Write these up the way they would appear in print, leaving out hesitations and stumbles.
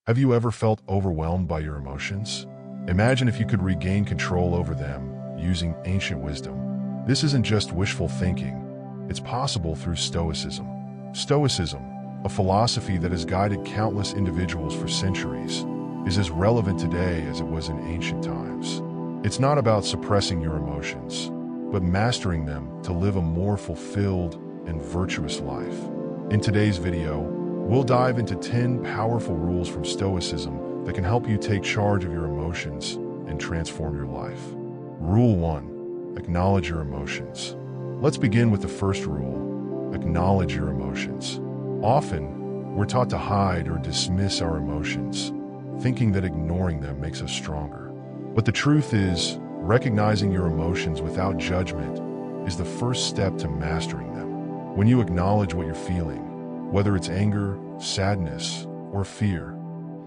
Have you ever felt overwhelmed by your emotions? Imagine if you could regain control over them using ancient wisdom. This isn't just wishful thinking. It's possible through Stoicism. Stoicism, a philosophy that has guided countless individuals for centuries, is as relevant today as it was in ancient times. It's not about suppressing your emotions, but mastering them to live a more fulfilled and virtuous life. In today's video, we'll dive into 10 powerful rules from Stoicism that can help you take charge of your emotions and transform your life. Rule 1. Acknowledge your emotions. Let's begin with the first rule. Acknowledge your emotions. Often, we're taught to hide or dismiss our emotions, thinking that ignoring them makes us stronger. But the truth is, recognizing your emotions without judgment is the first step to mastering them. When you acknowledge what you're feeling, whether it's anger, sadness, or fear,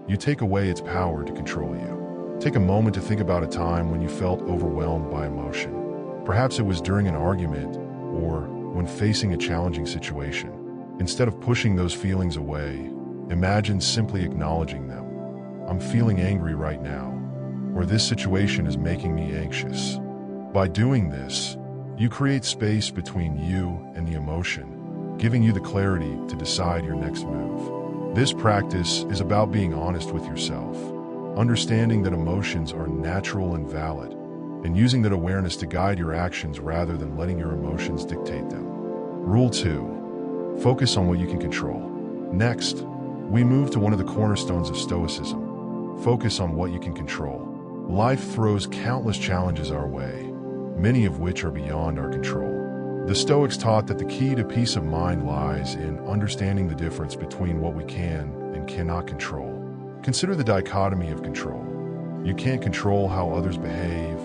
you take away its power to control you. Take a moment to think about a time when you felt overwhelmed by emotion. Perhaps it was during an argument or when facing a challenging situation. Instead of pushing those feelings away, imagine simply acknowledging them. I'm feeling angry right now, or this situation is making me anxious. By doing this, you create space between you and the emotion, giving you the clarity to decide your next move. This practice is about being honest with yourself, understanding that emotions are natural and valid, and using that awareness to guide your actions rather than letting your emotions dictate them. Rule 2. Focus on what you can control. Next, we move to one of the cornerstones of Stoicism. Focus on what you can control. Life throws countless challenges our way, many of which are beyond our control. The Stoics taught that the key to peace of mind lies in understanding the difference between what we can and cannot control. Consider the dichotomy of control. You can't control how others behave,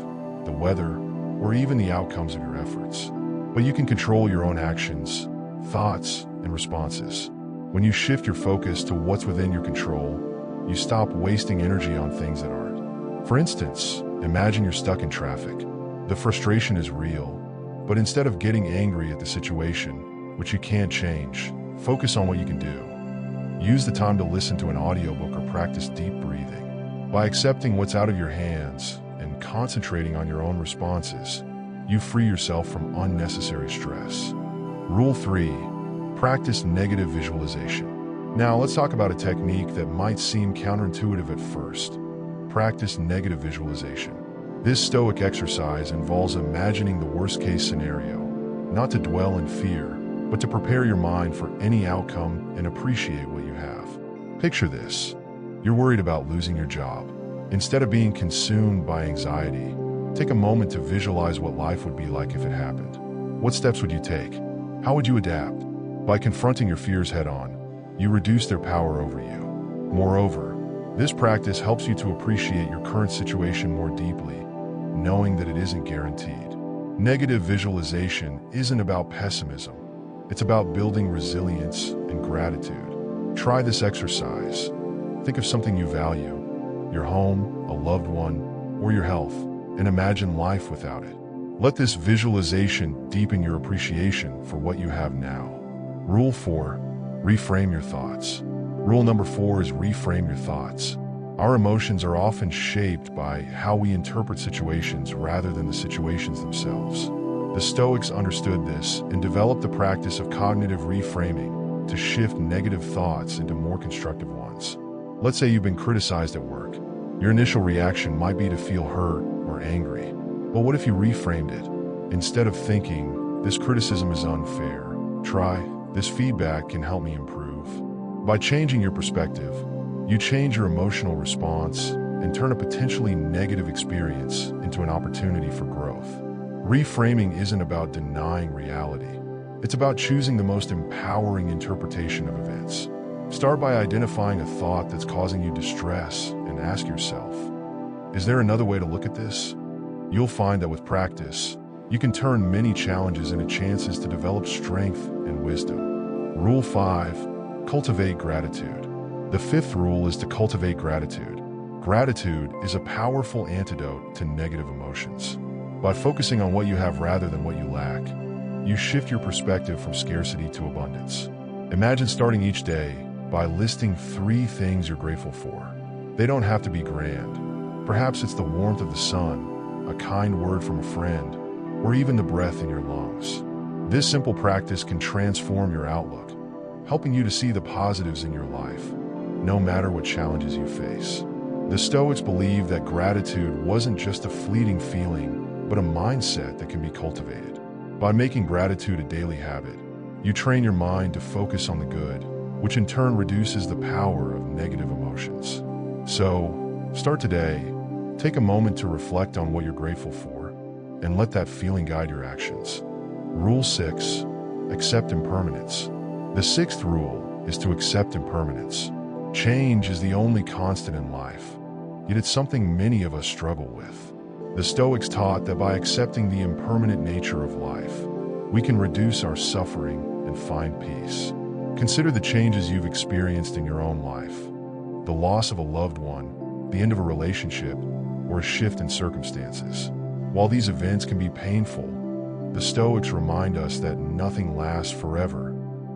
the weather, or even the outcomes of your efforts. But you can control your own actions, thoughts, and responses. When you shift your focus to what's within your control, you stop wasting energy on things that aren't. For instance, imagine you're stuck in traffic. The frustration is real. But instead of getting angry at the situation, which you can't change, focus on what you can do. Use the time to listen to an audiobook or practice deep breathing. By accepting what's out of your hands and concentrating on your own responses, you free yourself from unnecessary stress. Rule 3. Practice negative visualization. Now let's talk about a technique that might seem counterintuitive at first. Practice negative visualization. This Stoic exercise involves imagining the worst-case scenario, not to dwell in fear, but to prepare your mind for any outcome and appreciate what you have. Picture this. You're worried about losing your job. Instead of being consumed by anxiety, take a moment to visualize what life would be like if it happened. What steps would you take? How would you adapt? By confronting your fears head-on, you reduce their power over you. Moreover, this practice helps you to appreciate your current situation more deeply, knowing that it isn't guaranteed. Negative visualization isn't about pessimism. It's about building resilience and gratitude. Try this exercise. Think of something you value, your home, a loved one, or your health, and imagine life without it. Let this visualization deepen your appreciation for what you have now. Rule 4. Reframe your thoughts. Rule number 4 is reframe your thoughts. Our emotions are often shaped by how we interpret situations rather than the situations themselves. The Stoics understood this and developed the practice of cognitive reframing to shift negative thoughts into more constructive ones. Let's say you've been criticized at work. Your initial reaction might be to feel hurt or angry. But what if you reframed it? Instead of thinking, "This criticism is unfair," try, "This feedback can help me improve." By changing your perspective, you change your emotional response and turn a potentially negative experience into an opportunity for growth. Reframing isn't about denying reality. It's about choosing the most empowering interpretation of events. Start by identifying a thought that's causing you distress and ask yourself, is there another way to look at this? You'll find that with practice, you can turn many challenges into chances to develop strength and wisdom. Rule 5. Cultivate gratitude. The 5th rule is to cultivate gratitude. Gratitude is a powerful antidote to negative emotions. By focusing on what you have rather than what you lack, you shift your perspective from scarcity to abundance. Imagine starting each day by listing 3 things you're grateful for. They don't have to be grand. Perhaps it's the warmth of the sun, a kind word from a friend, or even the breath in your lungs. This simple practice can transform your outlook, helping you to see the positives in your life, no matter what challenges you face. The Stoics believed that gratitude wasn't just a fleeting feeling, but a mindset that can be cultivated. By making gratitude a daily habit, you train your mind to focus on the good, which in turn reduces the power of negative emotions. So, start today. Take a moment to reflect on what you're grateful for, and let that feeling guide your actions. Rule 6. Accept impermanence. The 6th rule is to accept impermanence. Change is the only constant in life, yet it's something many of us struggle with. The Stoics taught that by accepting the impermanent nature of life, we can reduce our suffering and find peace. Consider the changes you've experienced in your own life: the loss of a loved one, the end of a relationship, or a shift in circumstances. While these events can be painful, the Stoics remind us that nothing lasts forever,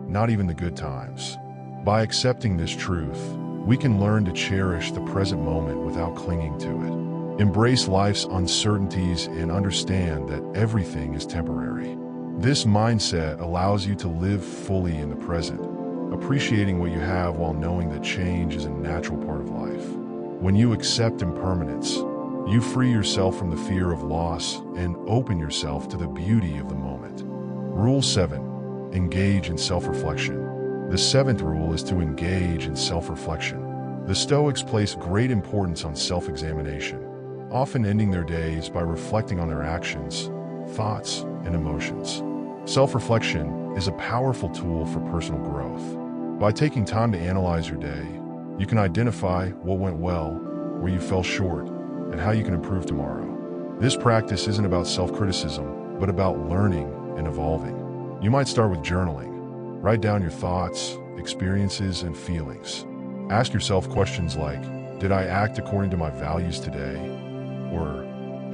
not even the good times. By accepting this truth, we can learn to cherish the present moment without clinging to it. Embrace life's uncertainties and understand that everything is temporary. This mindset allows you to live fully in the present, appreciating what you have while knowing that change is a natural part of life. When you accept impermanence, you free yourself from the fear of loss and open yourself to the beauty of the moment. Rule 7. Engage in self-reflection. The 7th rule is to engage in self-reflection. The Stoics place great importance on self-examination, often ending their days by reflecting on their actions, thoughts, and emotions. Self-reflection is a powerful tool for personal growth. By taking time to analyze your day, you can identify what went well, where you fell short, and how you can improve tomorrow. This practice isn't about self-criticism, but about learning and evolving. You might start with journaling. Write down your thoughts, experiences, and feelings. Ask yourself questions like, did I act according to my values today? Or,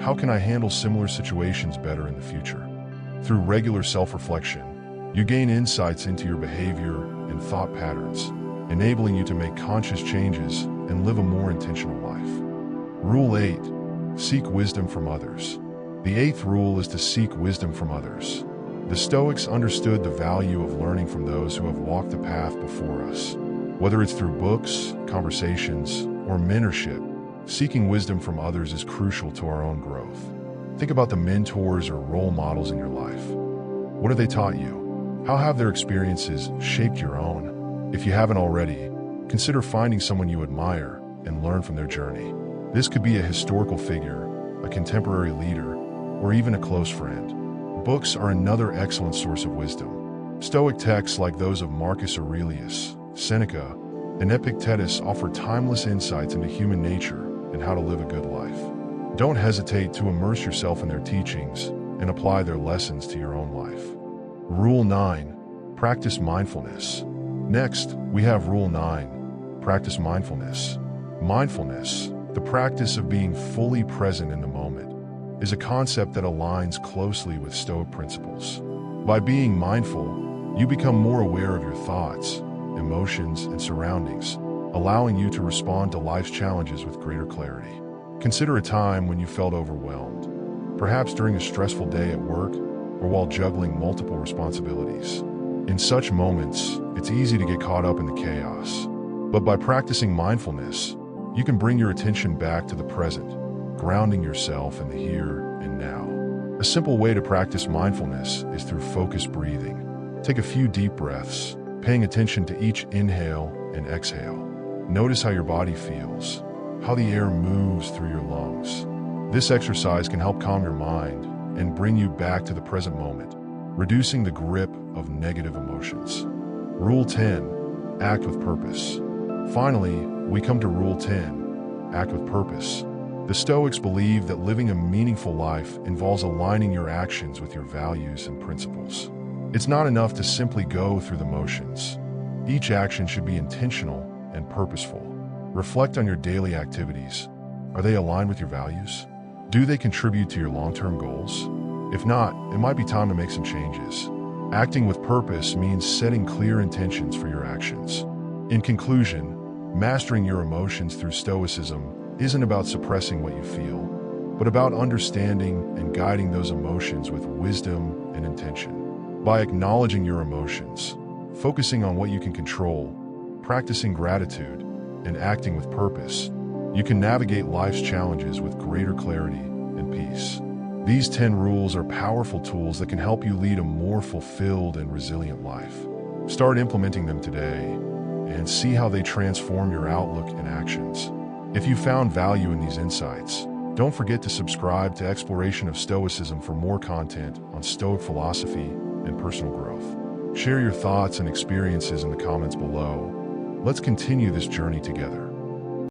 how can I handle similar situations better in the future? Through regular self-reflection, you gain insights into your behavior and thought patterns, enabling you to make conscious changes and live a more intentional life. Rule 8. Seek wisdom from others. The 8th rule is to seek wisdom from others. The Stoics understood the value of learning from those who have walked the path before us. Whether it's through books, conversations, or mentorship, seeking wisdom from others is crucial to our own growth. Think about the mentors or role models in your life. What have they taught you? How have their experiences shaped your own? If you haven't already, consider finding someone you admire and learn from their journey. This could be a historical figure, a contemporary leader, or even a close friend. Books are another excellent source of wisdom. Stoic texts like those of Marcus Aurelius, Seneca, and Epictetus offer timeless insights into human nature and how to live a good life. Don't hesitate to immerse yourself in their teachings and apply their lessons to your own life. Rule 9. Practice mindfulness. Next, we have Rule 9. Practice mindfulness. Mindfulness, the practice of being fully present in the moment, is a concept that aligns closely with Stoic principles. By being mindful, you become more aware of your thoughts, emotions, and surroundings, allowing you to respond to life's challenges with greater clarity. Consider a time when you felt overwhelmed, perhaps during a stressful day at work or while juggling multiple responsibilities. In such moments, it's easy to get caught up in the chaos. But by practicing mindfulness, you can bring your attention back to the present, grounding yourself in the here and now. A simple way to practice mindfulness is through focused breathing. Take a few deep breaths, paying attention to each inhale and exhale. Notice how your body feels, how the air moves through your lungs. This exercise can help calm your mind and bring you back to the present moment, reducing the grip of negative emotions. Rule 10. Act with purpose. Finally, we come to Rule 10. Act with purpose. The Stoics believe that living a meaningful life involves aligning your actions with your values and principles. It's not enough to simply go through the motions. Each action should be intentional and purposeful. Reflect on your daily activities. Are they aligned with your values? Do they contribute to your long-term goals? If not, it might be time to make some changes. Acting with purpose means setting clear intentions for your actions. In conclusion, mastering your emotions through Stoicism isn't about suppressing what you feel, but about understanding and guiding those emotions with wisdom and intention. By acknowledging your emotions, focusing on what you can control, practicing gratitude, and acting with purpose, you can navigate life's challenges with greater clarity and peace. These 10 rules are powerful tools that can help you lead a more fulfilled and resilient life. Start implementing them today and see how they transform your outlook and actions. If you found value in these insights, don't forget to subscribe to Exploration of Stoicism for more content on Stoic philosophy and personal growth. Share your thoughts and experiences in the comments below. Let's continue this journey together.